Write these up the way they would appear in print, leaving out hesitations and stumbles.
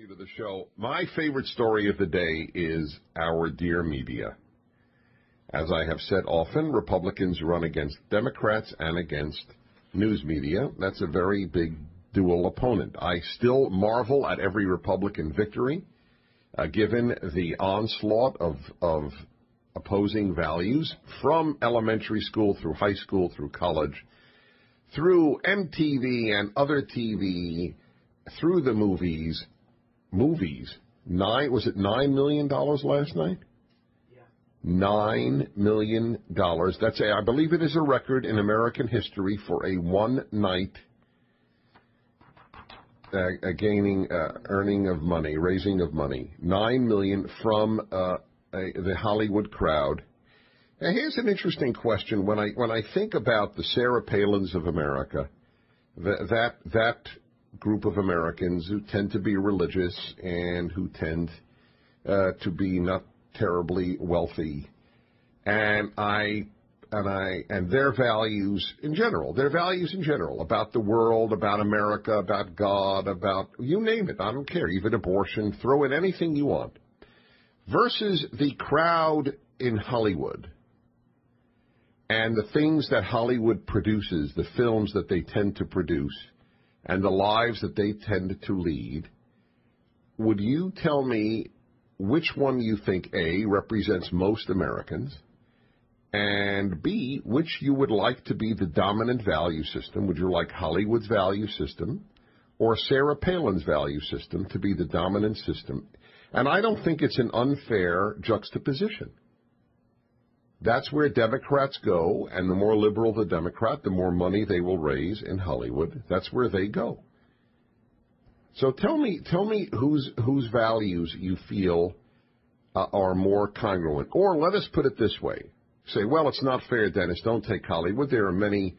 you to the show. My favorite story of the day is our dear media. As I have said often, Republicans run against Democrats and against news media. That's a very big dual opponent. I still marvel at every Republican victory, given the onslaught of opposing values from elementary school through high school through college, through MTV and other TV, through the movies. Was it $9 million last night? Yeah. $9 million. I believe it is a record in American history for a one-night earning of money, raising of money. $9 million from the Hollywood crowd. Now, here's an interesting question. When I think about the Sarah Palins of America, that group of Americans who tend to be religious and who tend to be not terribly wealthy, and their values in general about the world, about America, about God, about you name it, I don't care, even abortion, throw in anything you want, versus the crowd in Hollywood and the things that Hollywood produces, the films that they tend to produce, and the lives that they tend to lead. Would you tell me which one you think, A, represents most Americans, and B, which you would like to be the dominant value system? Would you like Hollywood's value system or Sarah Palin's value system to be the dominant system? And I don't think it's an unfair juxtaposition. That's where Democrats go, and the more liberal the Democrat, the more money they will raise in Hollywood. That's where they go. So tell me whose values you feel are more congruent. Or let us put it this way. Say, well, it's not fair, Dennis. Don't take Hollywood. There are many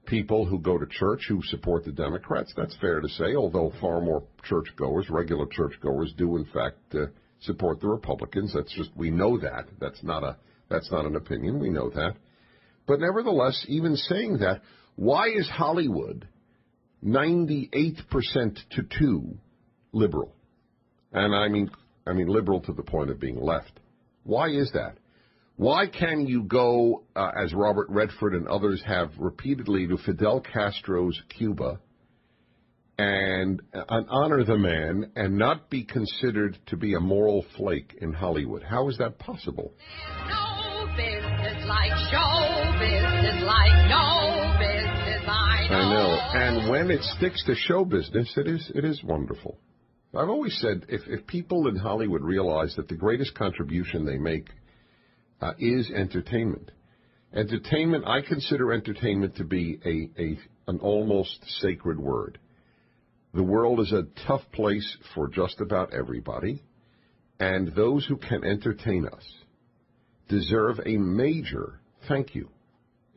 people who go to church who support the Democrats. That's fair to say, although far more churchgoers, regular churchgoers, do in fact support the Republicans. That's just, we know that. That's not an opinion. We know that. But nevertheless, even saying that, why is Hollywood 98% to 2 liberal? And I mean liberal to the point of being left. Why is that? Why can you go, as Robert Redford and others have repeatedly, to Fidel Castro's Cuba and honor the man and not be considered to be a moral flake in Hollywood? How is that possible? Business like show business, like no business I know. And when it sticks to show business, it is wonderful. I've always said if people in Hollywood realize that the greatest contribution they make is entertainment. Entertainment, I consider entertainment to be an almost sacred word. The world is a tough place for just about everybody, and those who can entertain us deserve a major thank you.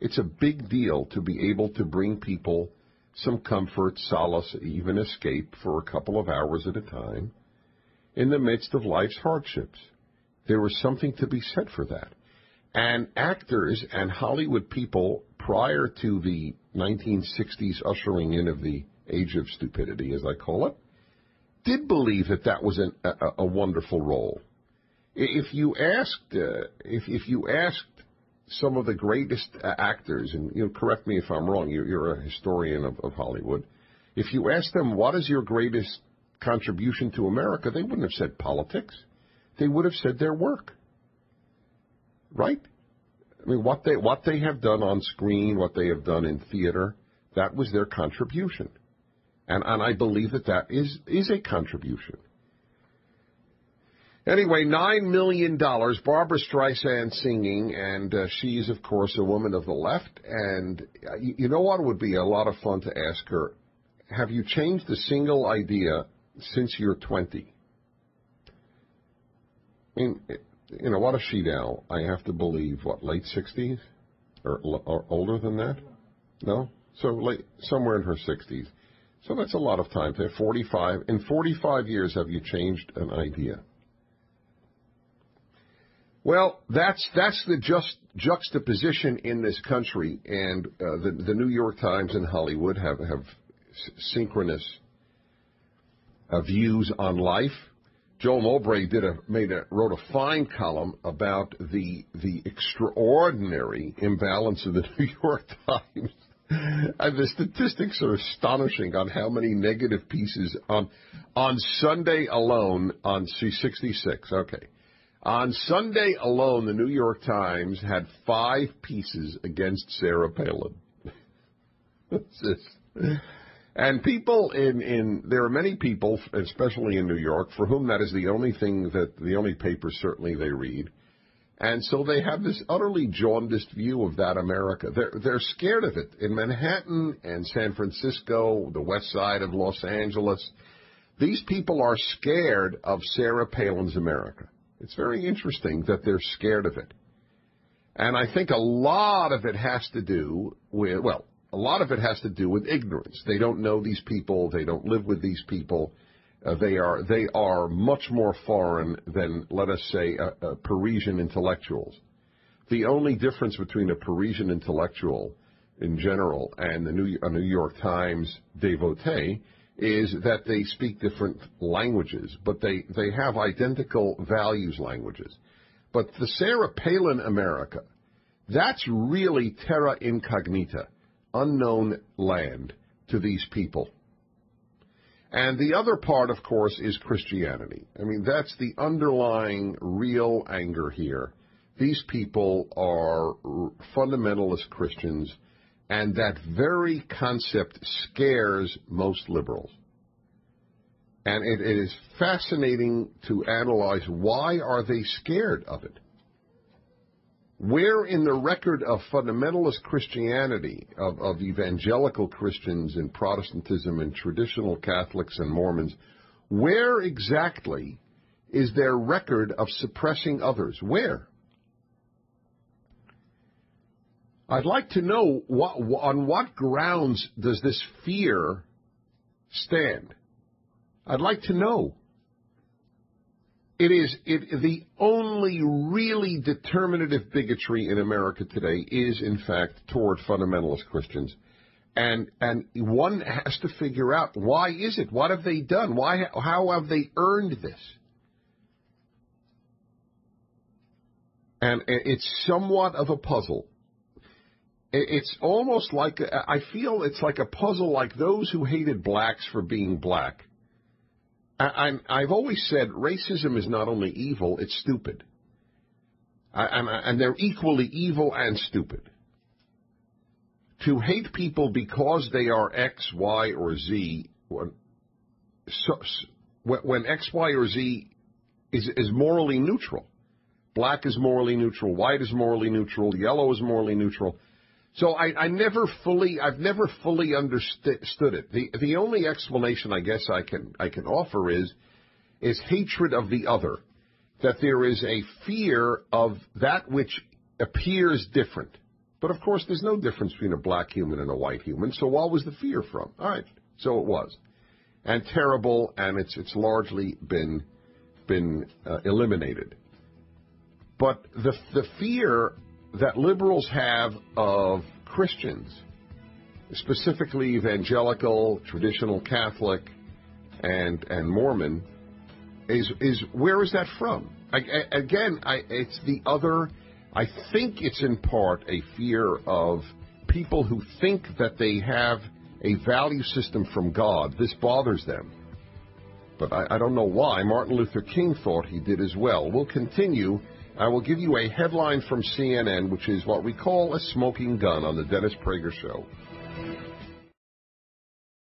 It's a big deal to be able to bring people some comfort, solace, even escape for a couple of hours at a time in the midst of life's hardships. There is something to be said for that. And actors and Hollywood people, prior to the 1960s ushering in of the age of stupidity, as I call it, did believe that was a wonderful role. If you asked some of the greatest actors, and correct me if I'm wrong, you're a historian of Hollywood. If you asked them what is your greatest contribution to America, they wouldn't have said politics. They would have said their work. Right? I mean, what they have done on screen, what they have done in theater, that was their contribution. And I believe that is a contribution. Anyway, $9 million, Barbara Streisand singing, and she's, of course, a woman of the left. And you know what? It would be a lot of fun to ask her, have you changed a single idea since you're 20? I mean, what is she now? I have to believe, late 60s? Or older than that? No? So somewhere in her 60s. So that's a lot of time. 45. In 45 years, have you changed an idea? Well, that's the juxtaposition in this country, and the New York Times and Hollywood have synchronous views on life. Joel Mowbray wrote a fine column about the extraordinary imbalance of the New York Times. And the statistics are astonishing on how many negative pieces on Sunday alone on C66. Okay. On Sunday alone, the New York Times had 5 pieces against Sarah Palin. And people there are many people, especially in New York, for whom that is the only paper certainly they read. And so they have this utterly jaundiced view of that America. They're scared of it. In Manhattan and San Francisco, the west side of Los Angeles, these people are scared of Sarah Palin's America. It's very interesting that they're scared of it. And I think a lot of it has to do with, ignorance. They don't know these people. They don't live with these people. They are much more foreign than, let us say, Parisian intellectuals. The only difference between a Parisian intellectual in general and a New York Times devotee is that they speak different languages, but they have identical values languages. But the Sarah Palin America, that's really terra incognita, unknown land to these people. And the other part, of course, is Christianity. I mean, that's the underlying real anger here. These people are fundamentalist Christians, and that very concept scares most liberals. And it is fascinating to analyze, why are they scared of it? Where in the record of fundamentalist Christianity, of evangelical Christians and Protestantism and traditional Catholics and Mormons, where exactly is their record of suppressing others? Where? I'd like to know on what grounds does this fear stand? I'd like to know. The only really determinative bigotry in America today is, in fact, toward fundamentalist Christians. And one has to figure out, why is it? What have they done? How have they earned this? And it's somewhat of a puzzle. It's almost like, I feel it's like a puzzle like those who hated blacks for being black. I've always said racism is not only evil, it's stupid. And they're equally evil and stupid. To hate people because they are X, Y, or Z, when X, Y, or Z is morally neutral. Black is morally neutral, white is morally neutral, yellow is morally neutral. So I've never fully understood it. The only explanation I guess I can offer is hatred of the other, that there is a fear of that which appears different. But of course, there's no difference between a black human and a white human. So what was the fear from? All right, so it was, and terrible, and it's largely been eliminated. But the fear that liberals have of Christians, specifically evangelical, traditional Catholic, and Mormon, is where is that from? It's the other. I think it's in part a fear of people who think that they have a value system from God. This bothers them. But I don't know why. Martin Luther King thought he did as well. We'll continue. I will give you a headline from CNN, which is what we call a smoking gun on the Dennis Prager Show.